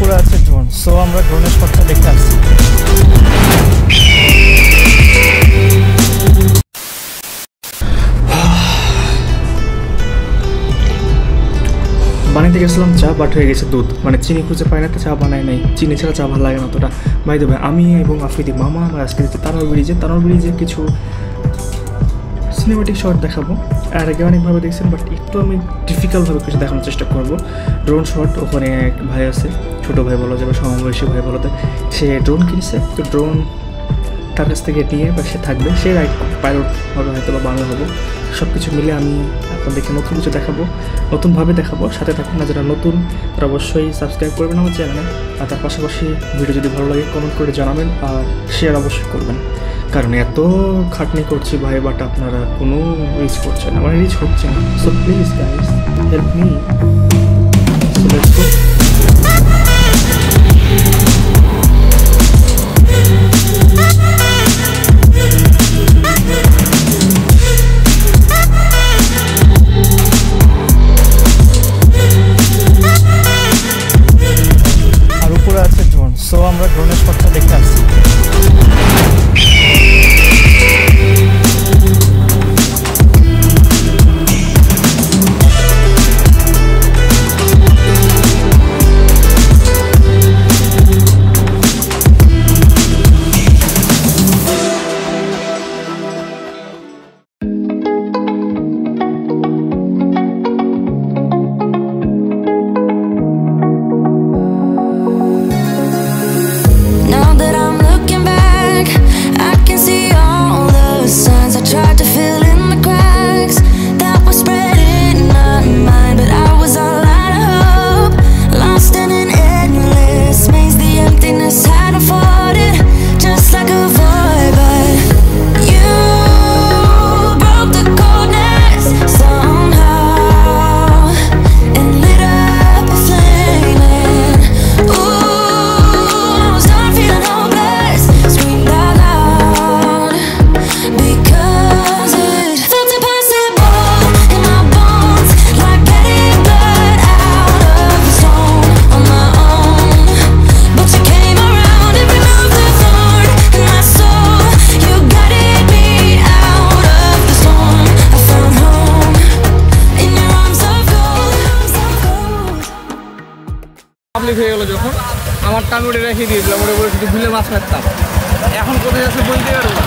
উপরে আছে drone, so আমরা ড্রোনের শটটা দেখে আসছি। বানাইতে গেছিলাম চা, বাট হয়ে গেছে দুধ, মানে চিনি খুঁজে পাই না, তো চা বানাই নাই। চিনি ছাড়া চা ভালো লাগে না অতটা। বাই দ্য ওয়ে, আমি এবং আফ্রিদি মামা আমরা আজকে যাচ্ছি তানোর ব্রিজে কিছু সিনেমাটিক শট দেখাবো। আর আগে অনেকভাবে দেখছেন, বাট একটু আমি ডিফিকাল্টভাবে কিছু দেখানোর চেষ্টা করবো। ড্রোন শট, ওখানে এক ভাই আছে, ছোটো ভাই বলা যাবে, সমবয়সী ভাই বলা যায়, সে ড্রোন কিনছে। তো ড্রোন তার কাছ থেকে নিয়ে বা সে থাকবে, সে রাইড পাইলট হবে হয়তো বা বাংলা হবো। সব কিছু মিলে আমি আপনাদেরকে নতুন কিছু দেখাবো, নতুনভাবে দেখাবো। সাথে থাকুন, না যারা নতুন তারা অবশ্যই সাবস্ক্রাইব করবেন আমার চ্যানেলে। আর তার পাশাপাশি ভিডিও যদি ভালো লাগে কমেন্ট করে জানাবেন, আর শেয়ার অবশ্যই করবেন। কারণ এত খাটনি করছি ভাই, বাট আপনারা কোনো রিচ করছেন না, মানে রিচ হচ্ছে না। So please guys, help me. So let's go. আর উপরে আছে ড্রোন, সো আমরা ড্রোনের শটটা দেখে আসছি। হয়ে গেল যখন আমার টানুরে রেখে দিয়েছিলাম, ওর উপরে শুধু ভুলে মাছ মারতাম। এখন কোথায় আছে বলতে পারবো না।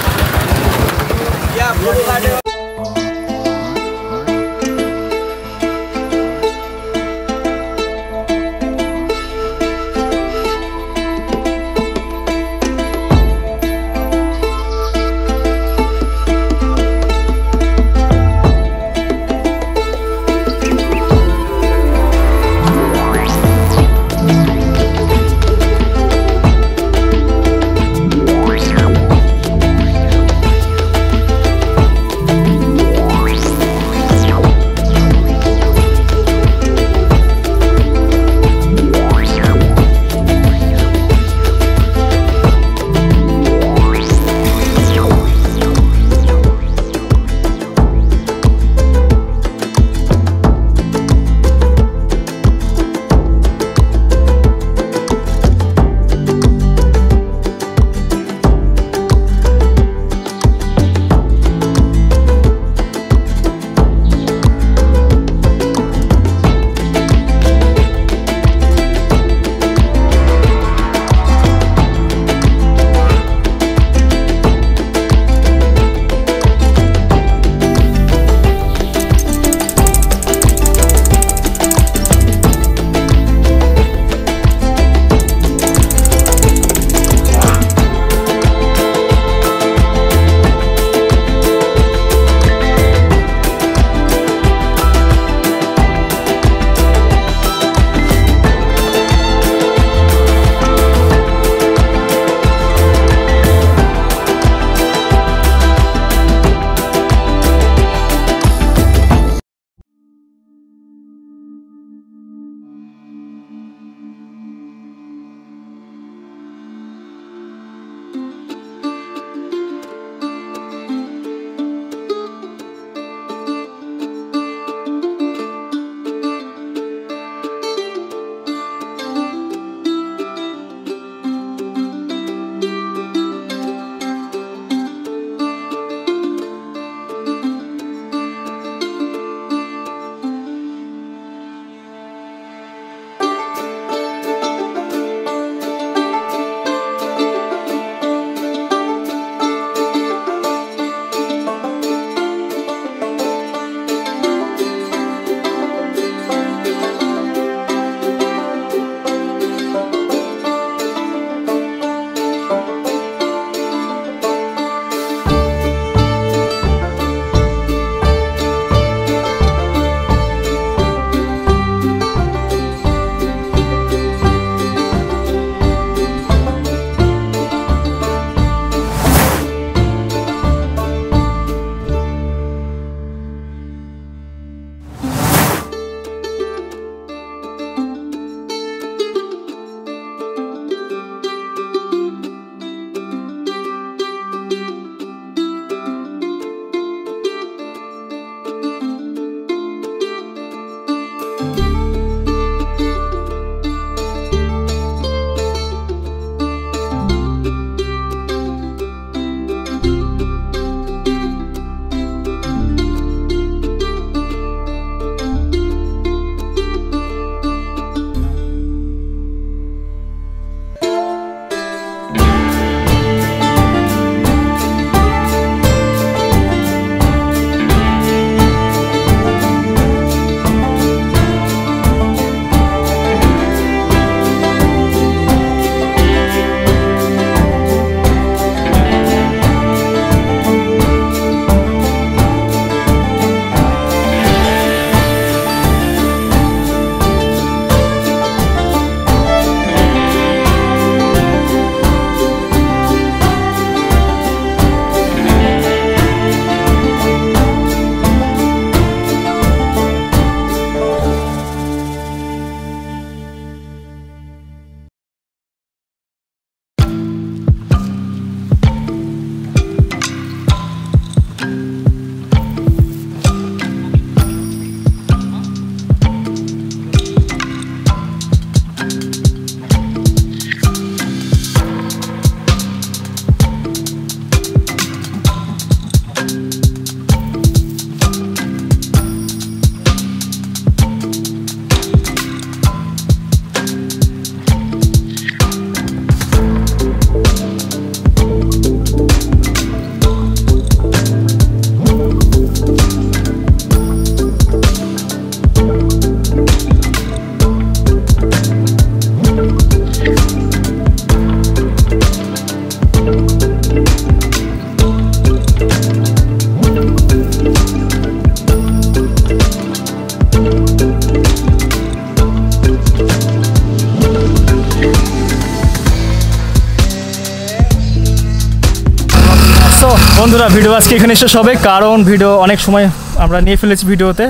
বন্ধুরা ভিডিও আজকে এখানে শেষ হবে, কারণ ভিডিও অনেক সময় আমরা নিয়ে ফেলেছি ভিডিওতে,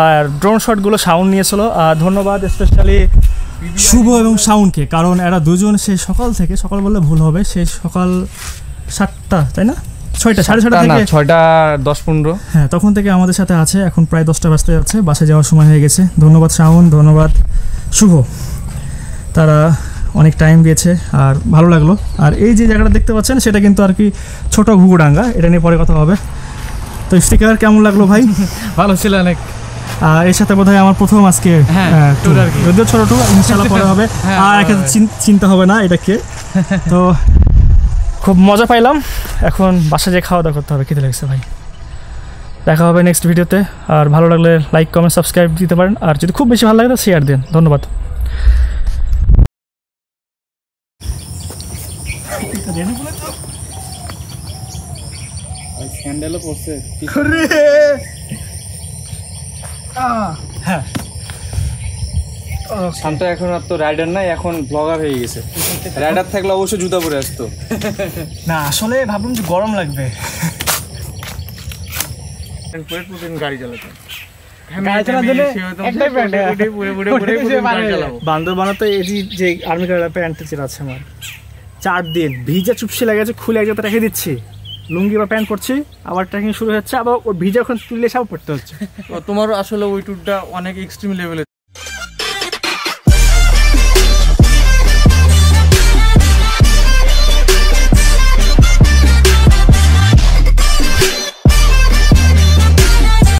আর ড্রোন শটগুলো সাউন্ড নিয়েছিল। আর ধন্যবাদ স্পেশালি শুভ এবং সাউন্ডকে, কারণ এরা দুজন সেই সকাল থেকে, সকাল বললে ভুল হবে, সেই সকাল 7টা তাই না, 6টা 6:30 থেকে 6টা 10-15, হ্যাঁ তখন থেকে আমাদের সাথে আছে। এখন প্রায় 10টা বাজতে যাচ্ছে, বাসে যাওয়ার সময় হয়ে গেছে। ধন্যবাদ শাওন, ধন্যবাদ শুভ, তারা অনেক টাইম দিয়েছে আর ভালো লাগলো। আর এই যে জায়গাটা দেখতে পাচ্ছেন সেটা কিন্তু আর কি ছোট ঘুঘুডাঙ্গা, এটা নিয়ে পরে কথা হবে। তো স্টিকার কেমন লাগলো ভাই? ভালো ছিল অনেক। আর এর সাথে বোধহয় আমার প্রথম আজকে ট্যুর আর কি, যদিও ছোট ট্যুর, ইনশাআল্লাহ পরে হবে। আর একে চিন্তা হবে না এটা কে। তো খুব মজা পাইলাম, এখন বাসা যেয়ে খাওয়া দাওয়া করতে হবে, খেতে লাগছে ভাই। দেখা হবে নেক্সট ভিডিওতে। আর ভালো লাগলে লাইক কমেন্ট সাবস্ক্রাইব দিতে পারেন, আর যদি খুব বেশি ভালো লাগে তো শেয়ার দিন। ধন্যবাদ। স্যান্ডেলও পড়ছে। হ্যাঁ শান্ত এখন আর তো রাইডার নাই, এখন ব্লগার হয়ে গেছে। রাইডার থাকলে অবশ্যই জুতা পরে আসতো। না আসলে ভাবলাম যে গরম লাগবে, গাড়ি চালাতে বান্দরবানে তো এই যে আর্মি কালার প্যান্ট আছে আমার 4 দিন ভিজা চুপসে লেগেছে, খুলে এক জায়গায় রেখে দিচ্ছি, লুঙ্গি বা প্যান্ট পরছি, আবার ট্রেকিং শুরু হচ্ছে, আবার ওই ভিজা ওখানে তুললে সব পড়তে হচ্ছে। তোমার আসলে ওই ট্যুরটা অনেক এক্সট্রিম লেভেলে